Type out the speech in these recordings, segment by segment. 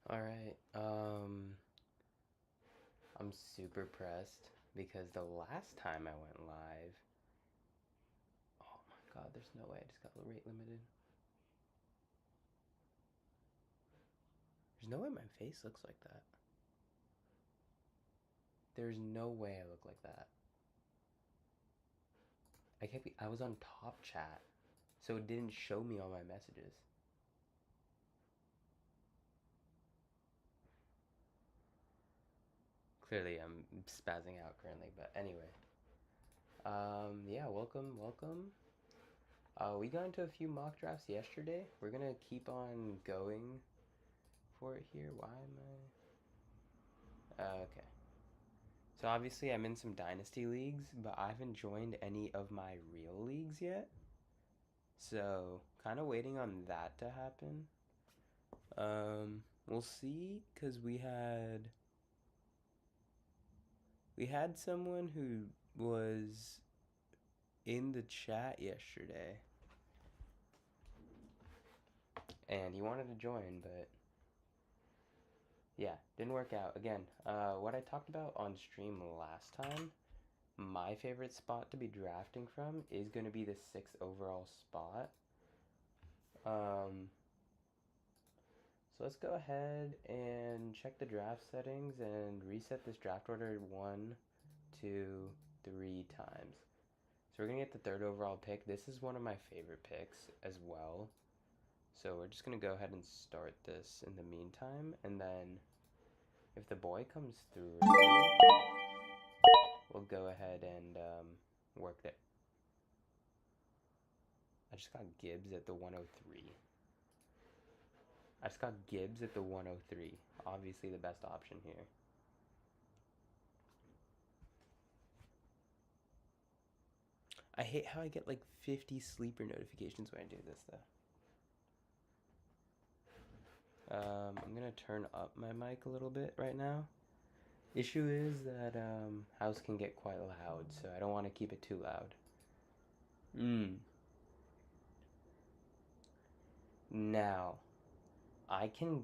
All right. I'm super pressed because the last time I went live, oh my God, there's no way I just got rate limited. There's no way my face looks like that. There's no way I look like that. I was on top chat, so it didn't show me all my messages. Clearly, I'm spazzing out currently, but anyway. Yeah, welcome. We got into a few mock drafts yesterday. We're gonna keep on going for it here. Why am okay. So obviously I'm in some dynasty leagues, but I haven't joined any of my real leagues yet. So kind of waiting on that to happen. We'll see, cause we had someone who was in the chat yesterday, and he wanted to join, but yeah, didn't work out. Again, what I talked about on stream last time, my favorite spot to be drafting from is going to be the 6th overall spot. So let's go ahead and check the draft settings and reset this draft order 1, 2, 3 times. So we're going to get the 3rd overall pick. This is one of my favorite picks as well. So we're just going to go ahead and start this in the meantime. And then if the boy comes through, we'll go ahead and work it. I just got Gibbs at the 103. I just got Gibbs at the 103. Obviously the best option here. I hate how I get like 50 sleeper notifications when I do this though. I'm gonna turn up my mic a little bit right now. Issue is that house can get quite loud, so I don't want to keep it too loud. Now, I can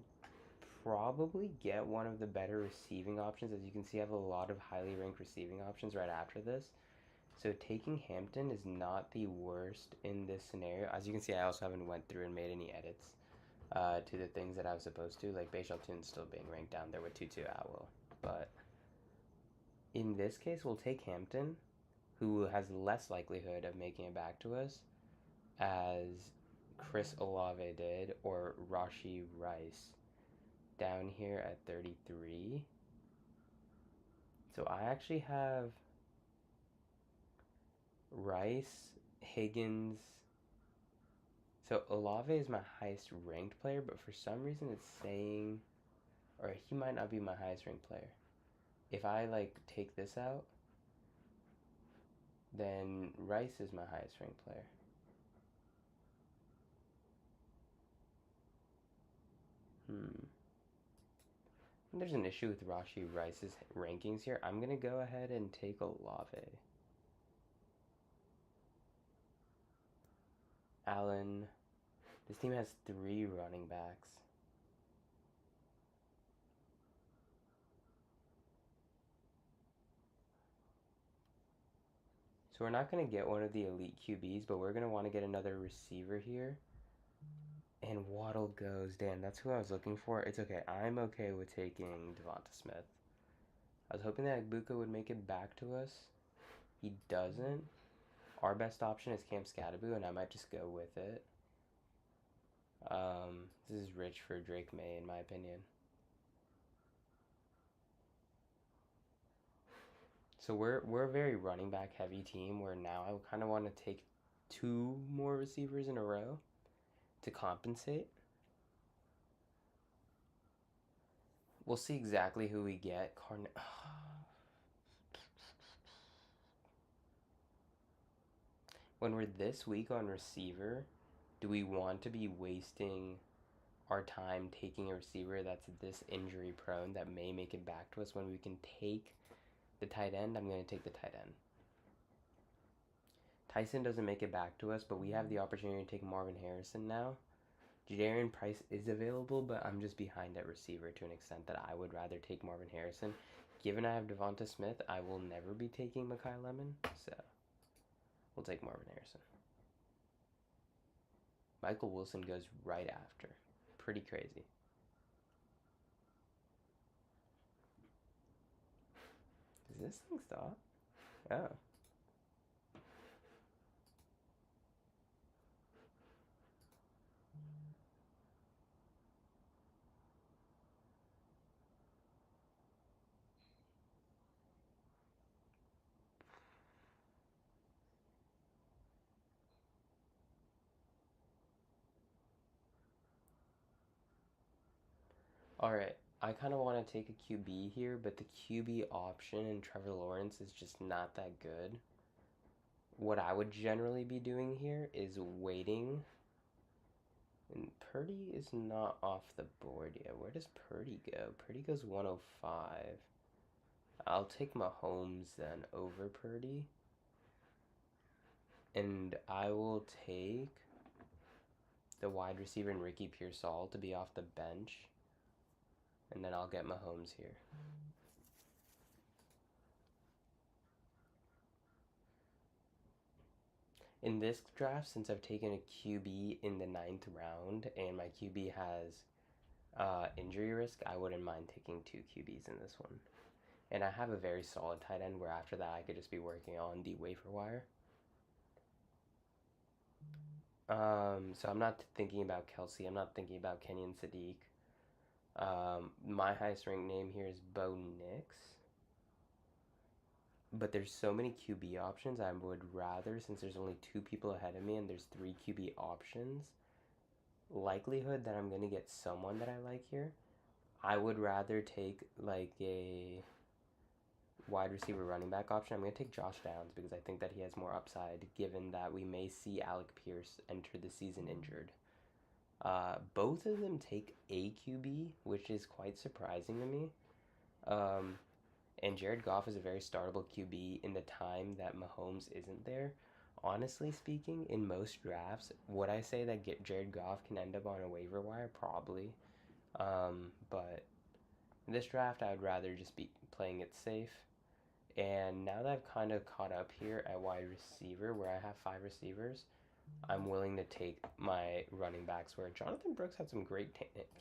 probably get one of the better receiving options. As you can see, I have a lot of highly ranked receiving options right after this. So taking Hampton is not the worst in this scenario. As you can see, I also haven't went through and made any edits to the things that I was supposed to, like Bashal Toon's still being ranked down there with Tutu Atwell. But in this case, we'll take Hampton, who has less likelihood of making it back to us, as Chris Olave did, or Rashi Rice down here at 33. So I actually have Rice, Higgins. So Olave is my highest ranked player, but for some reason it's saying, or he might not be my highest ranked player. If I like take this out, then Rice is my highest ranked player. There's an issue with Rashi Rice's rankings here. I'm gonna go ahead and take Olave. Allen. This team has 3 running backs. So we're not going to get one of the elite QBs, but we're going to want to get another receiver here. And Waddle goes. Damn, that's who I was looking for. It's okay. I'm okay with taking Devonta Smith. I was hoping that Ibuka would make it back to us. He doesn't. Our best option is Cam Scatterboo, and I might just go with it. This is rich for Drake May, in my opinion. So we're a very running back heavy team where now I kind of want to take 2 more receivers in a row to compensate. We'll see exactly who we get. When we're this weak on receiver, do we want to be wasting our time taking a receiver that's this injury prone that may make it back to us when we can take the tight end? I'm going to take the tight end. Tyson doesn't make it back to us, but we have the opportunity to take Marvin Harrison now. Jadarian Price is available, but I'm just behind at receiver to an extent that I would rather take Marvin Harrison. Given I have Devonta Smith, I will never be taking Mekhi Lemon, so we'll take Marvin Harrison. Michael Wilson goes right after. Pretty crazy. Does this thing stop? Oh. Alright, I kind of want to take a QB here, but the QB option in Trevor Lawrence is just not that good. What I would generally be doing here is waiting. And Purdy is not off the board yet. Where does Purdy go? Purdy goes 105. I'll take Mahomes then over Purdy. And I will take the wide receiver and Ricky Pearsall to be off the bench. And then I'll get Mahomes here. In this draft, since I've taken a QB in the 9th round and my QB has injury risk, I wouldn't mind taking 2 QBs in this one. And I have a very solid tight end where after that I could just be working on the waiver wire. So I'm not thinking about Kelsey. I'm not thinking about Kenyon Sadiq. My highest ranked name here is Bo Nix. But there's so many QB options, I would rather, since there's only 2 people ahead of me and there's 3 QB options, likelihood that I'm going to get someone that I like here, I would rather take like a wide receiver running back option. I'm going to take Josh Downs because I think that he has more upside, given that we may see Alec Pierce enter the season injured. Both of them take a QB, which is quite surprising to me. And Jared Goff is a very startable QB in the time that Mahomes isn't there. Honestly speaking, in most drafts, would I say that Jared Goff can end up on a waiver wire? Probably. But in this draft, I would rather just be playing it safe. And now that I've kind of caught up here at wide receiver, where I have 5 receivers, I'm willing to take my running backs, where Jonathan Brooks had some great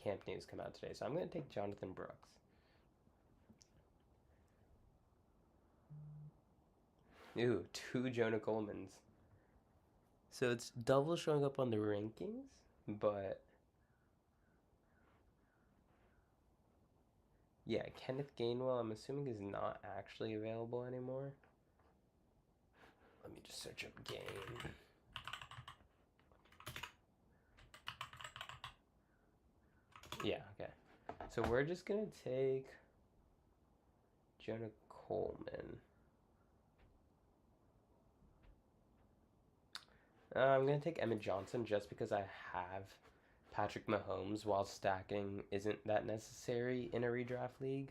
camp news come out today. So I'm going to take Jonathan Brooks. Ooh, 2 Jonah Colemans. So it's double showing up on the rankings, but yeah, Kenneth Gainwell, I'm assuming, is not actually available anymore. Let me just search up Gain. Yeah, okay. So we're just going to take Jonah Coleman. I'm going to take Emmett Johnson just because I have Patrick Mahomes, while stacking isn't that necessary in a redraft league.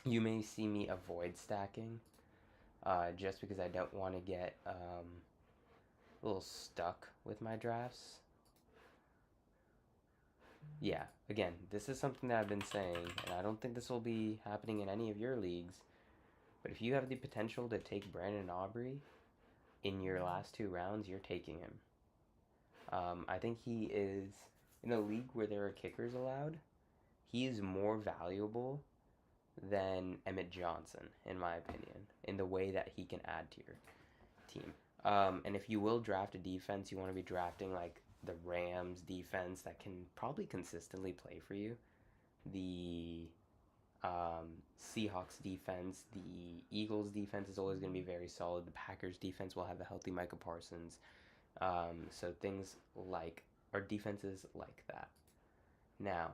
You may see me avoid stacking just because I don't want to get a little stuck with my drafts. Yeah, again, this is something that I've been saying, and I don't think this will be happening in any of your leagues, but if you have the potential to take Brandon Aubrey in your last 2 rounds, you're taking him. I think he is, in a league where there are kickers allowed, he is more valuable than Emmett Johnson, in my opinion, in the way that he can add to your team. And if you will draft a defense, you want to be drafting like the Rams defense that can probably consistently play for you. The Seahawks defense, the Eagles defense is always going to be very solid. The Packers defense will have a healthy Micah Parsons. So things like, or defenses like that. Now,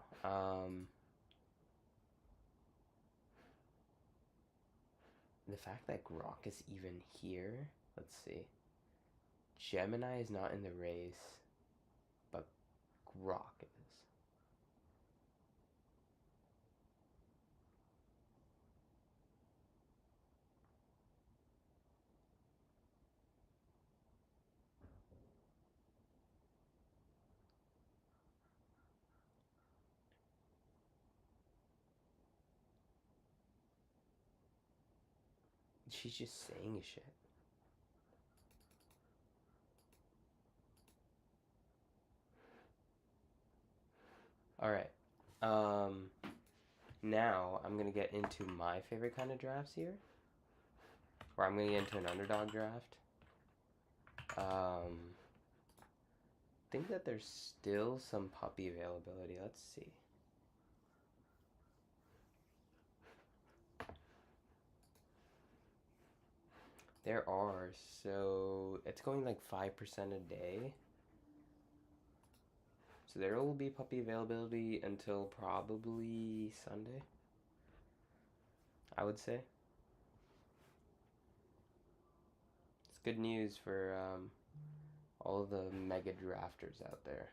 the fact that Gronk is even here, let's see. Gemini is not in the race, but Gronk is. She's just saying shit. Alright. Now I'm gonna get into my favorite kind of drafts here. Or I'm gonna get into an underdog draft. Think that there's still some puppy availability. Let's see. There are, so it's going like 5% a day. So there will be puppy availability until probably Sunday, I would say. It's good news for all the mega drafters out there.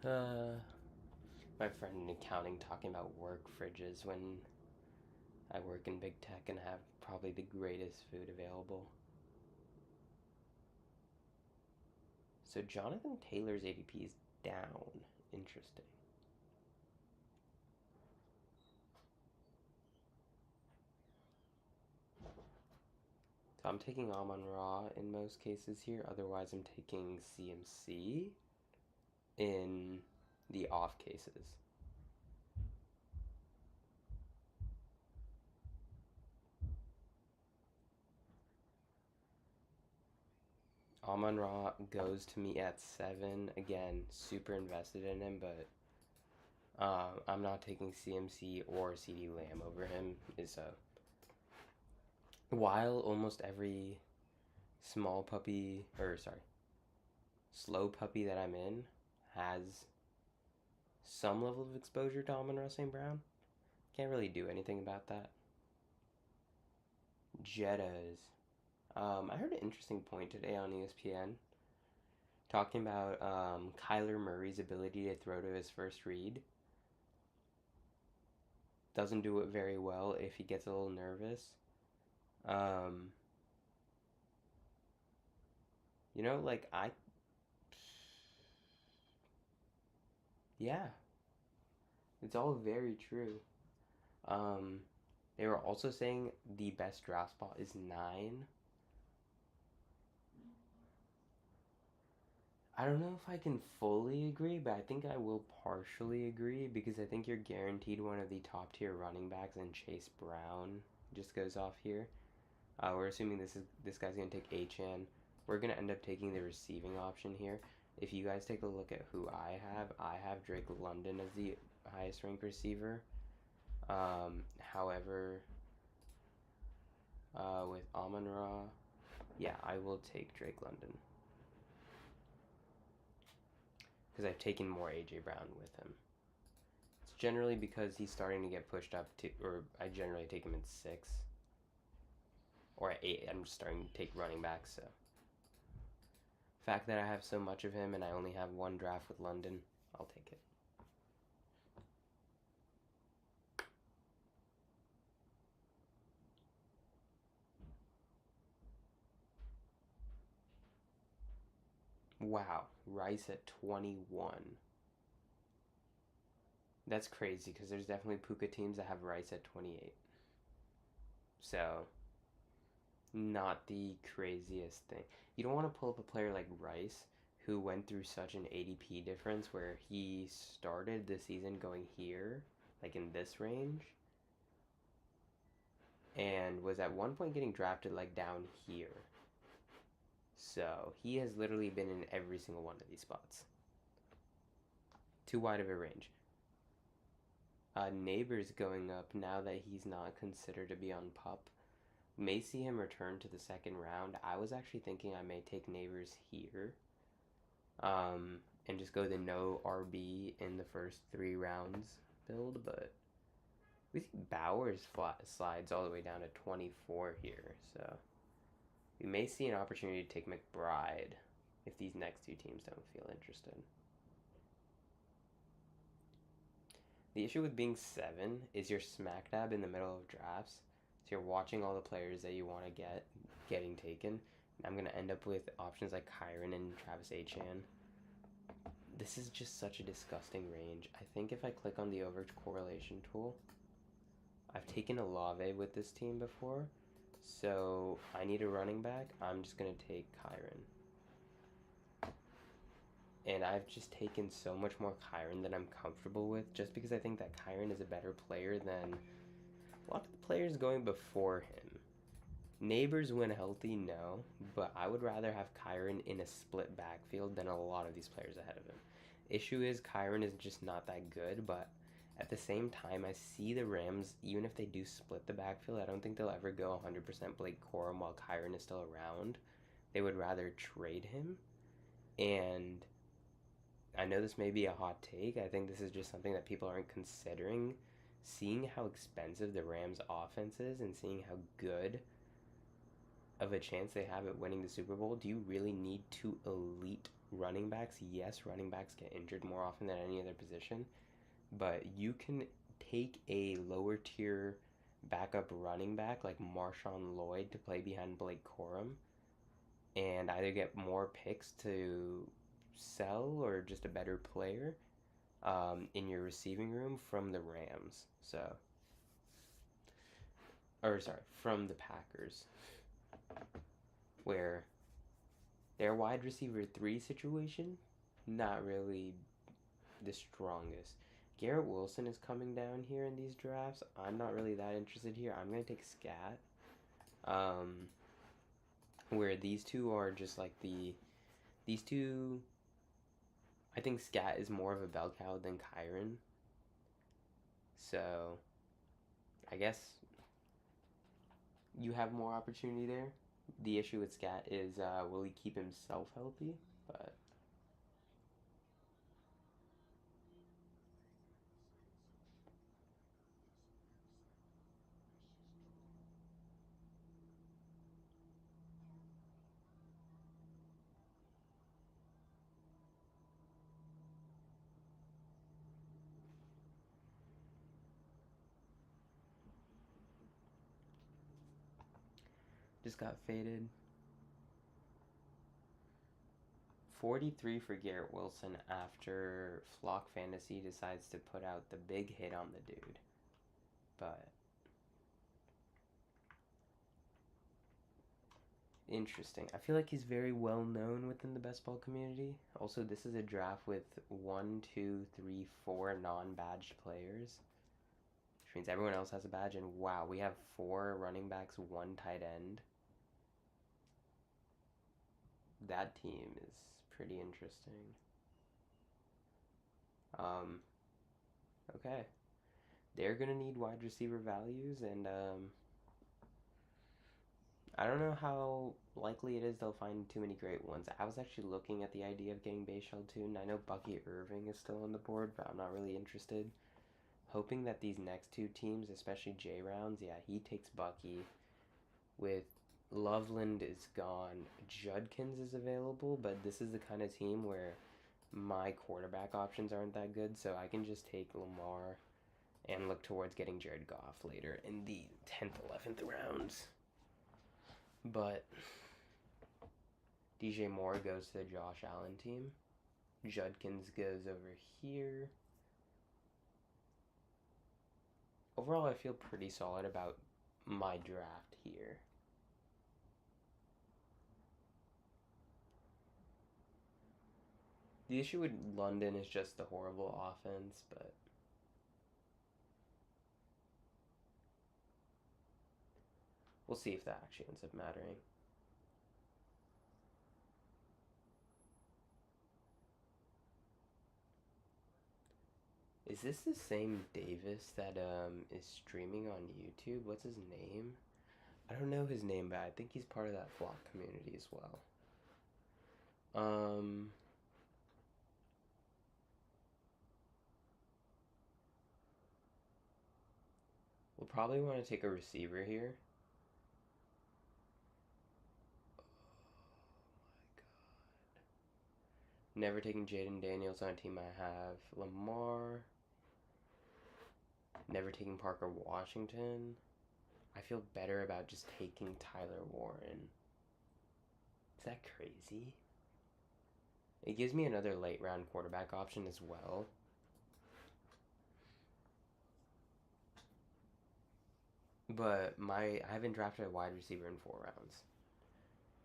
My friend in accounting talking about work fridges when I work in big tech and have probably the greatest food available. So Jonathan Taylor's ADP is down. Interesting. So I'm taking Amon-Ra in most cases here. Otherwise, I'm taking CMC in the off cases. Amon-Ra goes to me at 7. Again, super invested in him, but I'm not taking CMC or CeeDee Lamb over him. While almost every slow puppy that I'm in has some level of exposure to Amon-Ra St. Brown, can't really do anything about that. Jettas. I heard an interesting point today on ESPN talking about Kyler Murray's ability to throw to his first read. Doesn't do it very well if he gets a little nervous. Yeah, it's all very true. They were also saying the best draft spot is 9. I don't know if I can fully agree, but I think I will partially agree because I think you're guaranteed one of the top tier running backs, and Chase Brown just goes off here. We're assuming this guy's gonna take Achane. We're gonna end up taking the receiving option here. If you guys take a look at who I have Drake London as the highest ranked receiver. However, with Amon-Ra, yeah, I will take Drake London because I've taken more AJ Brown with him. It's generally because he's starting to get pushed up to, or I generally take him in 6 or at 8. I'm just starting to take running backs, so the fact that I have so much of him and I only have one draft with London, I'll take it. Wow, Rice at 21. That's crazy because there's definitely Puka teams that have Rice at 28. So, not the craziest thing. You don't want to pull up a player like Rice who went through such an ADP difference where he started the season going here, like in this range. and was at one point getting drafted like down here. So he has literally been in every single one of these spots. Too wide of a range. Neighbors going up now that he's not considered to be on pup. May see him return to the second round. I was actually thinking I may take Neighbors here. And just go the no RB in the first 3 rounds build, but we see Bowers slides all the way down to 24 here, so we may see an opportunity to take McBride if these next 2 teams don't feel interested. The issue with being 7 is you're smack dab in the middle of drafts, so you're watching all the players that you want to getting taken. And I'm going to end up with options like Kyren and Travis Etienne. This is just such a disgusting range. I think if I click on the overage correlation tool, I've taken Olave with this team before, so I need a running back. I'm just going to take Kyren. And I've just taken so much more Kyren than I'm comfortable with, just because I think that Kyren is a better player than a lot of the players going before him. Neighbors when healthy, no, but I would rather have Kyren in a split backfield than a lot of these players ahead of him. Issue is Kyren is just not that good, but at the same time, I see the Rams, even if they do split the backfield, I don't think they'll ever go 100% Blake Corum while Kyren is still around. They would rather trade him, and I know this may be a hot take. I think this is just something that people aren't considering. Seeing how expensive the Rams' offense is and seeing how good of a chance they have at winning the Super Bowl, do you really need 2 elite running backs? Yes, running backs get injured more often than any other position, but you can take a lower tier backup running back like Marshawn Lloyd to play behind Blake Corum and either get more picks to sell or just a better player in your receiving room from the Rams. From the Packers, where their wide receiver 3 situation, not really the strongest. Garrett Wilson is coming down here in these drafts. I'm not really that interested here. I'm going to take Scat. Where these 2 are just like these 2, I think Scat is more of a bell cow than Kyren. So, I guess you have more opportunity there. The issue with Scat is, will he keep himself healthy? But just got faded. 43 for Garrett Wilson after Flock Fantasy decides to put out the big hit on the dude. But interesting. I feel like he's very well known within the best ball community. Also, this is a draft with 1, 2, 3, 4 non-badged players, which means everyone else has a badge. And wow, we have 4 running backs, 1 tight end. That team is pretty interesting. Okay. They're going to need wide receiver values, and I don't know how likely it is they'll find too many great ones. I was actually looking at the idea of getting Bayshell too. I know Bucky Irving is still on the board, but I'm not really interested. Hoping that these next 2 teams, especially J rounds, yeah, he takes Bucky. With Loveland is gone, Judkins is available, but this is the kind of team where my quarterback options aren't that good, so I can just take Lamar and look towards getting Jared Goff later in the 10th, 11th rounds. But DJ Moore goes to the Josh Allen team. Judkins goes over here. Overall, I feel pretty solid about my draft here. The issue with London is just the horrible offense, but We'll see if that actually ends up mattering. Is this the same Davis that is streaming on YouTube? What's his name? I don't know his name, but I think he's part of that Flock community as well. We'll probably want to take a receiver here. Never taking Jaden Daniels on a team I have. Lamar. Never taking Parker Washington. I feel better about just taking Tyler Warren. Is that crazy? It gives me another late round quarterback option as well. But I haven't drafted a wide receiver in 4 rounds.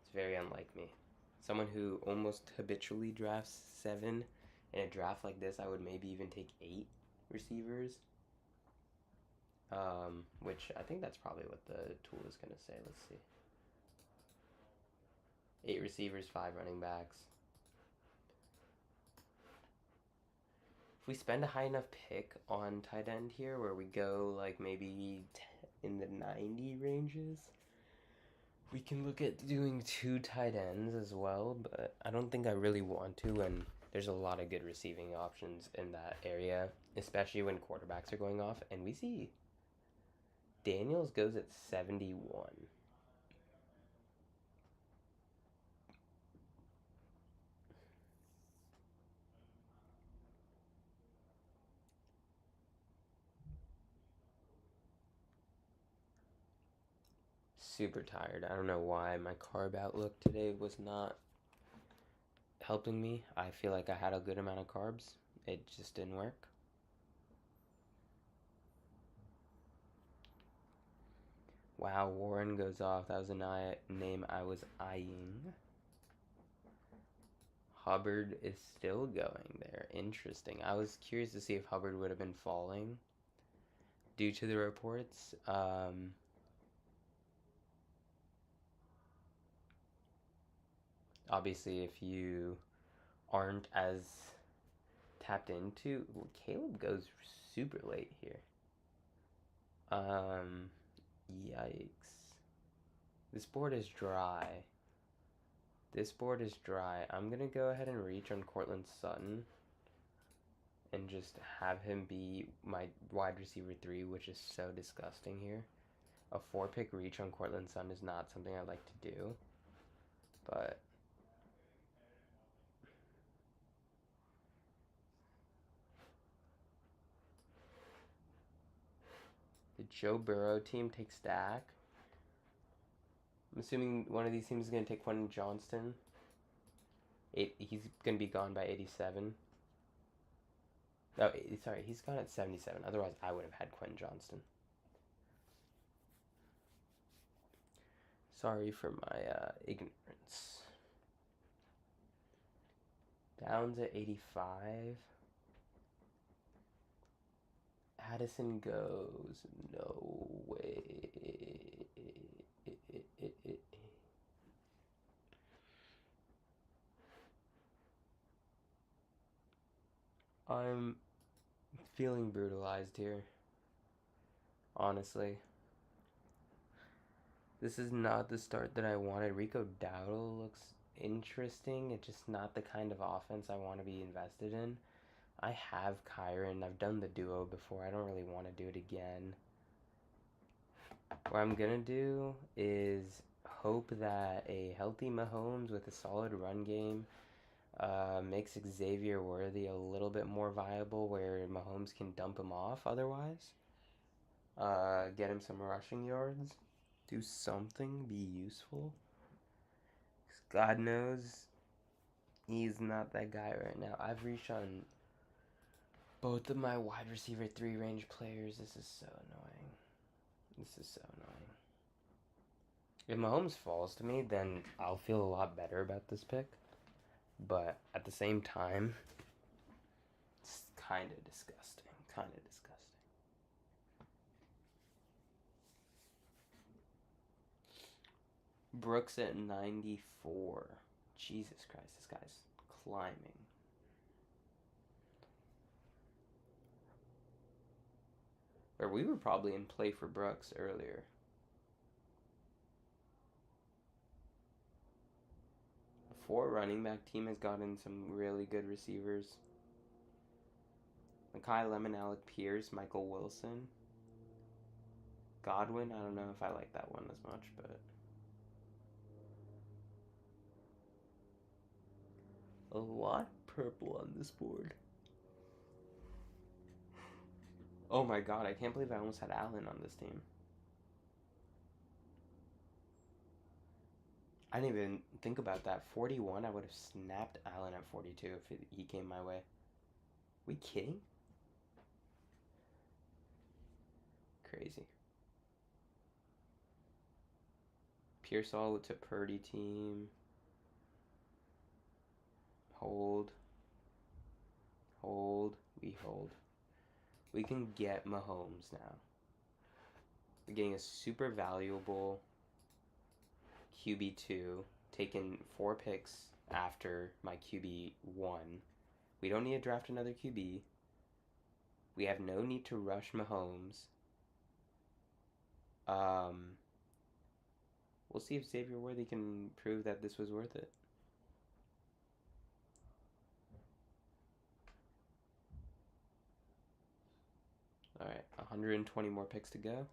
It's very unlike me. Someone who almost habitually drafts 7 in a draft like this, I would maybe even take 8 receivers. Which I think that's probably what the tool is going to say. Let's see. 8 receivers, 5 running backs. If we spend a high enough pick on tight end here, where we go like maybe in the 90 ranges, we can look at doing 2 tight ends as well, but I don't think I really want to, and there's a lot of good receiving options in that area, especially when quarterbacks are going off, and we see Daniels goes at 71. Super tired. I don't know why my carb outlook today was not helping me. I feel like I had a good amount of carbs. It just didn't work. Wow, Warren goes off. That was a name I was eyeing. Hubbard is still going there. Interesting. I was curious to see if Hubbard would have been falling due to the reports. Obviously, if you aren't as tapped into, Caleb goes super late here. Yikes. This board is dry. This board is dry. I'm gonna go ahead and reach on Cortland Sutton and just have him be my wide receiver 3, which is so disgusting here. A 4-pick reach on Cortland Sutton is not something I like to do, but the Joe Burrow team takes Dak. I'm assuming one of these teams is going to take Quentin Johnston. He's going to be gone by 87. Oh, sorry, he's gone at 77. Otherwise, I would have had Quentin Johnston. Sorry for my ignorance. Downs at 85. Addison goes. No way. I'm feeling brutalized here. Honestly. This is not the start that I wanted. Rico Dowdle looks interesting. It's just not the kind of offense I want to be invested in. I have Kyron. I've done the duo before. I don't really want to do it again. What I'm going to do is hope that a healthy Mahomes with a solid run game makes Xavier Worthy a little bit more viable where Mahomes can dump him off otherwise. Get him some rushing yards. Do something. Be useful. God knows he's not that guy right now. I've reached on both of my wide receiver 3 range players. This is so annoying. This is so annoying. If Mahomes falls to me, then I'll feel a lot better about this pick. But at the same time, it's kind of disgusting. Kind of disgusting. Brooks at 94. Jesus Christ, this guy's climbing. Or we were probably in play for Brooks earlier. The 4 running back team has gotten some really good receivers. Makai Lemon, Alec Pierce, Michael Wilson. Godwin, I don't know if I like that one as much, but... a lot purple on this board. Oh my god, I can't believe I almost had Allen on this team. I didn't even think about that. 41, I would have snapped Allen at 42 if he came my way. We kidding? Crazy. Pearsall to Purdy team. Hold. Hold. We hold. We can get Mahomes now. We're getting a super valuable QB2, taken 4 picks after my QB1. We don't need to draft another QB. We have no need to rush Mahomes. We'll see if Xavier Worthy can prove that this was worth it. Alright, 120 more picks to go.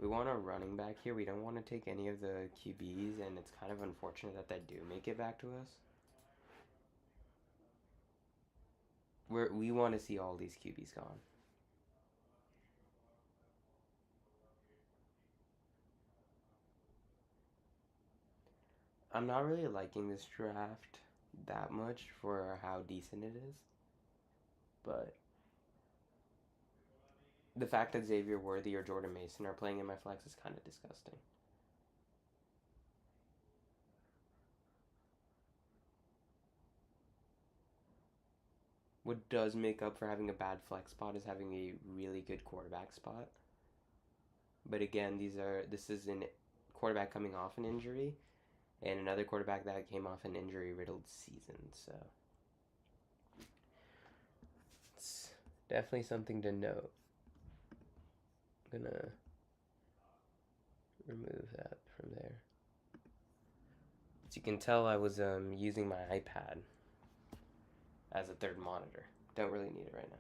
We want a running back here. We don't want to take any of the QBs, and it's kind of unfortunate that they do make it back to us. We want to see all these QBs gone. I'm not really liking this draft that much for how decent it is, but the fact that Xavier Worthy or Jordan Mason are playing in my flex is kind of disgusting. What does make up for having a bad flex spot is having a really good quarterback spot. But again, this is a quarterback coming off an injury, and another quarterback that came off an injury-riddled season, so it's definitely something to note. I'm gonna remove that from there. As you can tell, I was using my iPad as a third monitor. Don't really need it right now.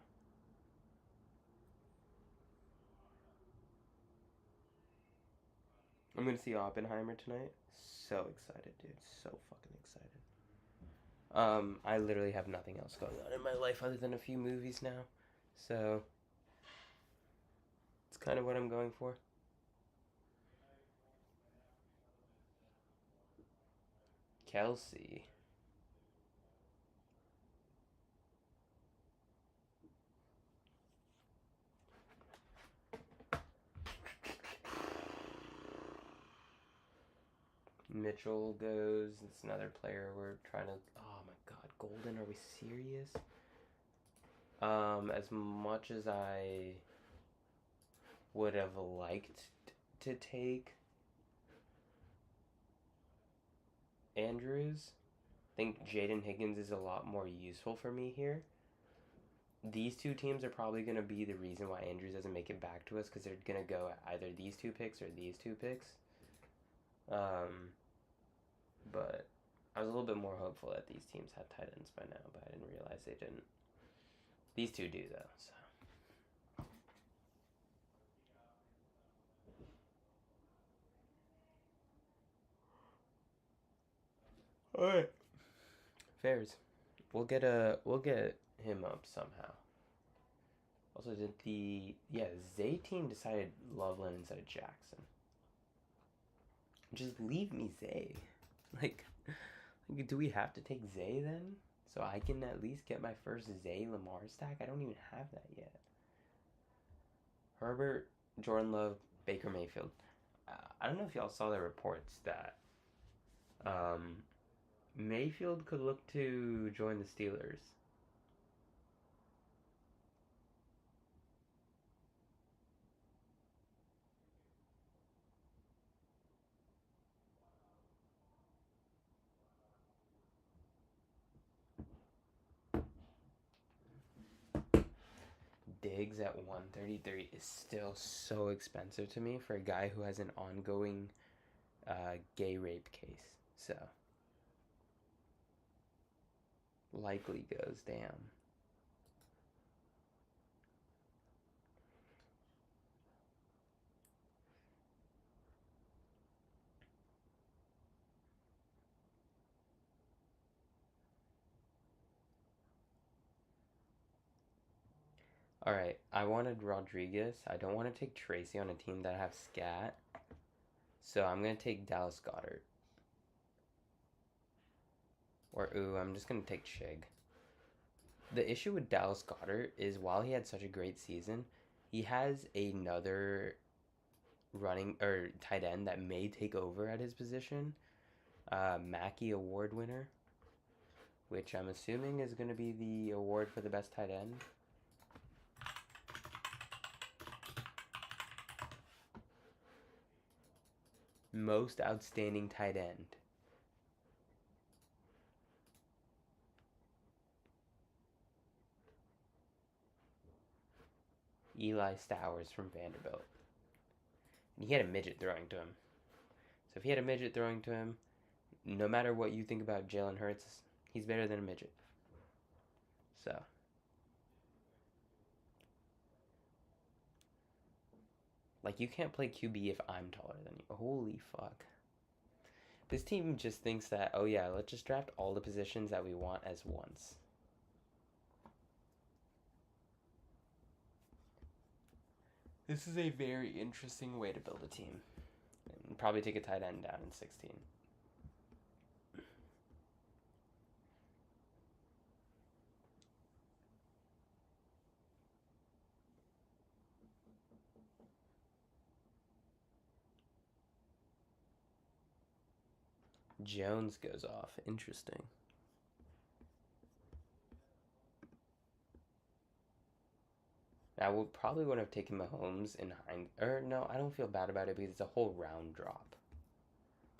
I'm gonna see Oppenheimer tonight. So excited, dude. So fucking excited. I literally have nothing else going on in my life other than a few movies now. So it's kind of what I'm going for. Kelsey. Mitchell goes. It's another player we're trying to. Oh my god, Golden, are we serious? As much as I would have liked to take Andrews, I think Jaden Higgins is a lot more useful for me here. these two teams are probably going to be the reason why Andrews doesn't make it back to us, because they're going to go either these two picks or these two picks. But I was a little bit more hopeful that these teams had tight ends by now, but I didn't realize they didn't. These two do, though, so. All right. Fairs. We'll get him up somehow. Also, did the Zay team decided Loveland instead of Jackson? Just leave me Zay. Like, do we have to take Zay then? So I can at least get my first Zay Lamar stack? I don't even have that yet. Herbert, Jordan Love, Baker Mayfield. I don't know if y'all saw the reports that Mayfield could look to join the Steelers. Diggs at 133 is still so expensive to me for a guy who has an ongoing gay rape case. So likely goes down. All right, I wanted Rodriguez. I don't want to take Tracy on a team that have scat. So I'm going to take Dallas Goedert. Or, I'm just going to take Chig. The issue with Dallas Goedert is while he had such a great season, he has another running or tight end that may take over at his position. Mackey Award winner, which I'm assuming is going to be the award for the best tight end. Most outstanding tight end. Eli Stowers from Vanderbilt. And he had a midget throwing to him. So if he had a midget throwing to him, no matter what you think about Jalen Hurts, he's better than a midget. So. Like, you can't play QB if I'm taller than you. Holy fuck. This team just thinks that, oh yeah, let's just draft all the positions that we want as once. This is a very interesting way to build a team. And probably take a tight end down in 16. Jones goes off. Interesting. I would probably would have taken Mahomes in or no, I don't feel bad about it because it's a whole round drop.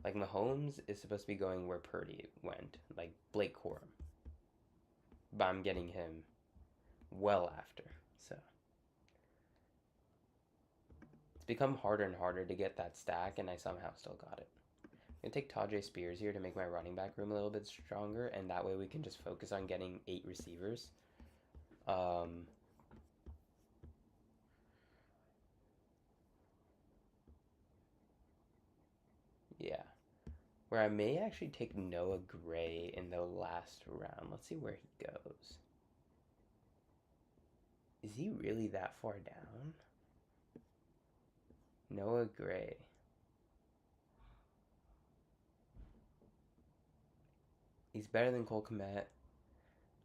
Like, Mahomes is supposed to be going where Purdy went, like Blake Corum. But I'm getting him well after, so. It's become harder and harder to get that stack, and I somehow still got it. I'm going to take Tajay Spears here to make my running back room a little bit stronger, and that way we can just focus on getting 8 receivers. Yeah. Where I may actually take Noah Gray in the last round. Let's see where he goes. Is he really that far down? Noah Gray. He's better than Cole Kmet.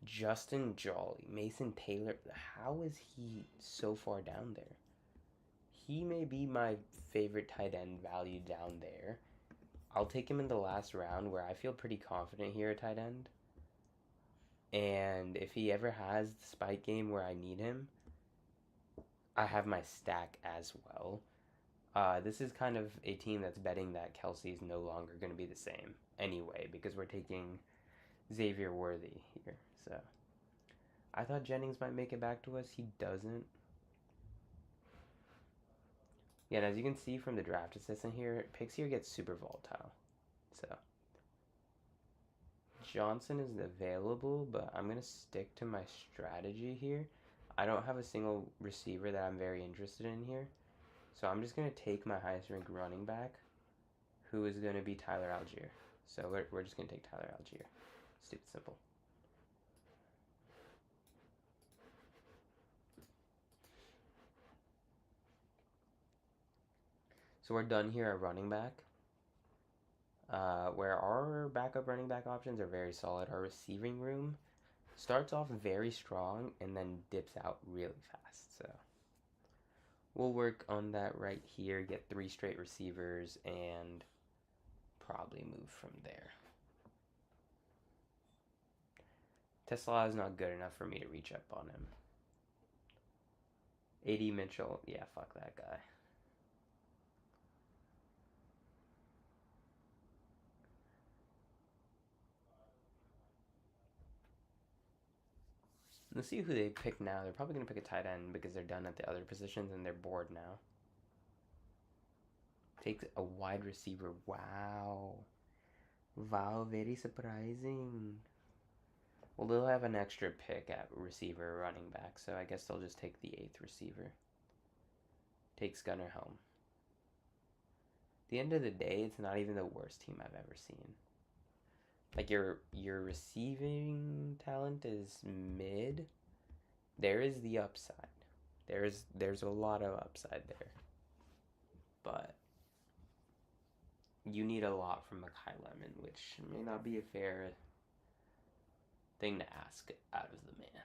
Justin Jolly. Mason Taylor. How is he so far down there? He may be my favorite tight end value down there. I'll take him in the last round where I feel pretty confident here at tight end. And if he ever has the spike game where I need him, I have my stack as well. This is kind of a team that's betting that Kelsey is no longer going to be the same anyway, because we're taking Xavier Worthy here. So I thought Jennings might make it back to us. He doesn't. Yeah, and as you can see from the draft assistant here, picks here get super volatile. So Johnson is available, but I'm going to stick to my strategy here. I don't have a single receiver that I'm very interested in here. So I'm just going to take my highest ranked running back, who is going to be Tyler Algier. So we're just going to take Tyler Algier. Stupid simple. So we're done here at running back. Where our backup running back options are very solid. Our receiving room starts off very strong and then dips out really fast. So we'll work on that right here, get 3 straight receivers, and probably move from there. Tesla is not good enough for me to reach up on him. A.D. Mitchell, yeah, fuck that guy. Let's see who they pick now. They're probably going to pick a tight end because they're done at the other positions and they're bored now. Takes a wide receiver. Wow. Wow, very surprising. Well, they'll have an extra pick at receiver running back, so I guess they'll just take the 8th receiver. Takes Gunnar Helm. At the end of the day, it's not even the worst team I've ever seen. Like, your receiving talent is mid. There is the upside. There's a lot of upside there. But you need a lot from Makai Lemon, which may not be a fair thing to ask out of the man.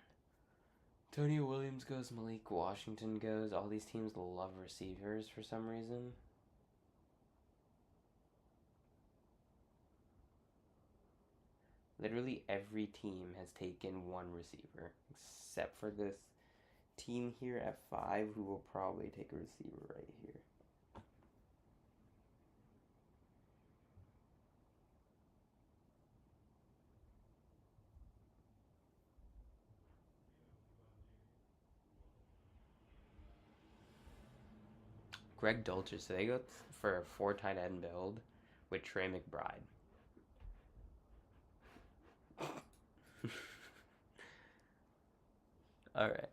Tony Williams goes, Malik Washington goes. All these teams love receivers for some reason. Literally every team has taken one receiver, except for this team here at 5, who will probably take a receiver right here. Greg Dulcich, so they go for a 4 tight end build with Trey McBride. Alright.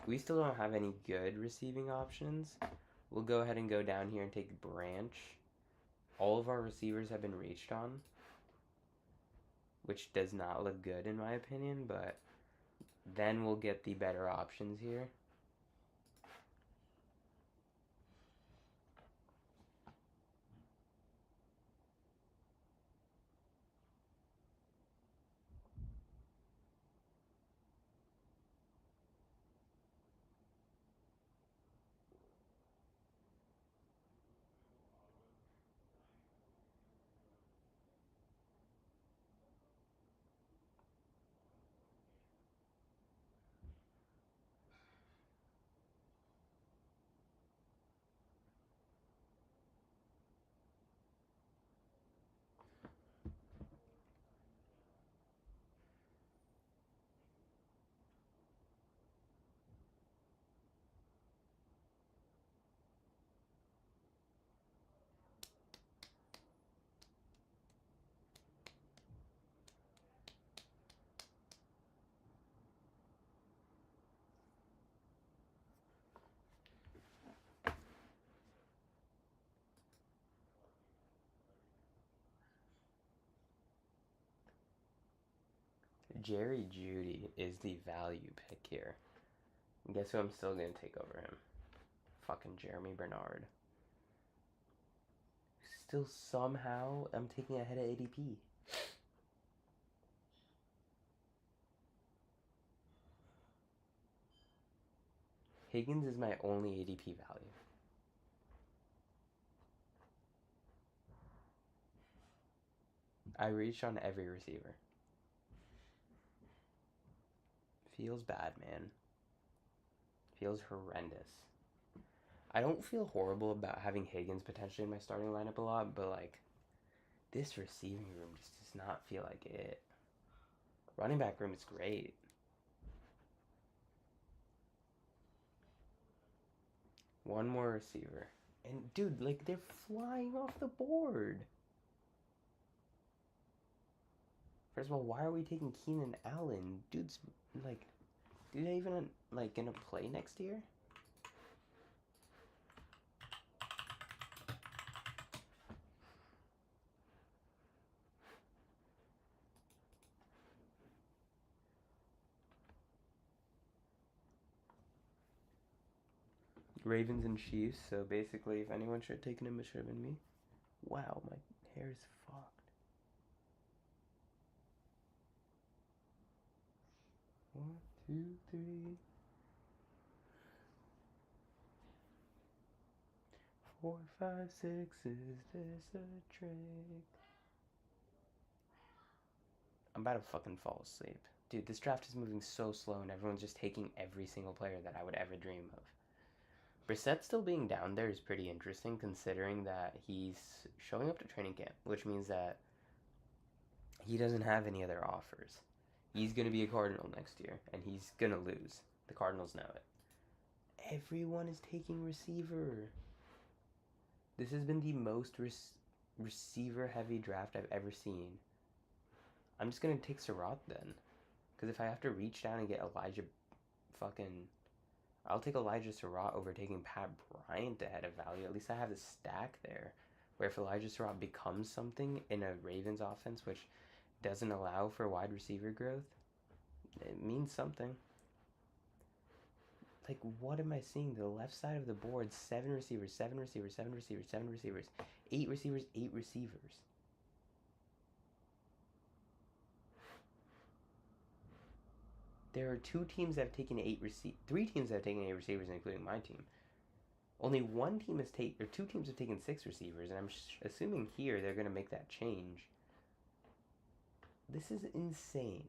We still don't have any good receiving options. We'll go ahead and go down here and take Branch. All of our receivers have been reached on, which does not look good in my opinion, but then we'll get the better options here. Jerry Jeudy is the value pick here. And guess who I'm still going to take over him? Fucking Jeremy Bernard. Still somehow I'm taking ahead of ADP. Higgins is my only ADP value. I reached on every receiver. Feels bad, man. Feels horrendous. I don't feel horrible about having Higgins potentially in my starting lineup a lot, but like, this receiving room just does not feel like it. Running back room is great. One more receiver. And dude, like they're flying off the board. First of all, why are we taking Keenan Allen? Dude's like, dude, even like gonna play next year? Ravens and Chiefs. So basically, if anyone should have taken him, it should have been me. Wow, my hair is fucked. 1, 2, 3, 4, 5, 6. Is this a trick? I'm about to fucking fall asleep. Dude, this draft is moving so slow and everyone's just taking every single player that I would ever dream of. Brissett still being down there is pretty interesting considering that he's showing up to training camp, which means that he doesn't have any other offers. He's going to be a Cardinal next year, and he's going to lose. The Cardinals know it. Everyone is taking receiver. This has been the most receiver-heavy draft I've ever seen. I'm just going to take Surratt then. Because if I have to reach down and get Elijah fucking... I'll take Elijah Surratt over taking Pat Bryant ahead of value. At least I have the stack there. Where if Elijah Surratt becomes something in a Ravens offense, which doesn't allow for wide receiver growth, it means something. Like, what am I seeing? The left side of the board, 7 receivers, 7 receivers, 7 receivers, 7 receivers, 8 receivers, 8 receivers. There are 2 teams that have taken 3 teams that have taken 8 receivers, including my team. Only 1 team has taken, or 2 teams have taken 6 receivers, and I'm assuming here they're going to make that change. This is insane.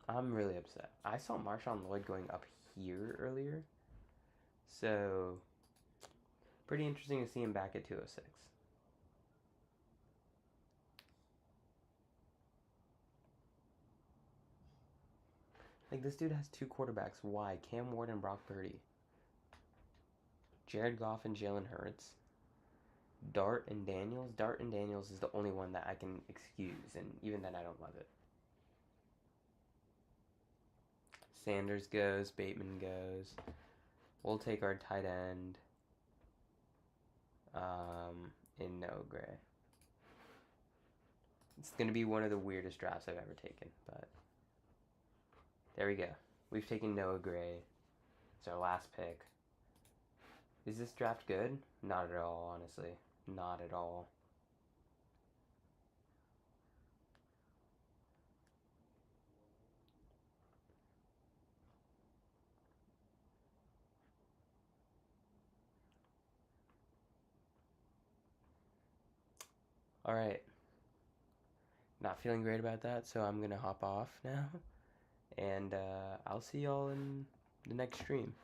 I'm really upset. I saw Marshawn Lloyd going up here earlier. So, pretty interesting to see him back at 206. Like, this dude has 2 quarterbacks. Why? Cam Ward and Brock Purdy. Jared Goff and Jalen Hurts. Dart and Daniels. Dart and Daniels is the only one that I can excuse, and even then I don't love it. Sanders goes. Bateman goes. We'll take our tight end in Noah Gray. It's going to be one of the weirdest drafts I've ever taken, but there we go. We've taken Noah Gray. It's our last pick. Is this draft good? Not at all, honestly. Not at all. Alright. Not feeling great about that, so I'm going to hop off now. And I'll see y'all in the next stream.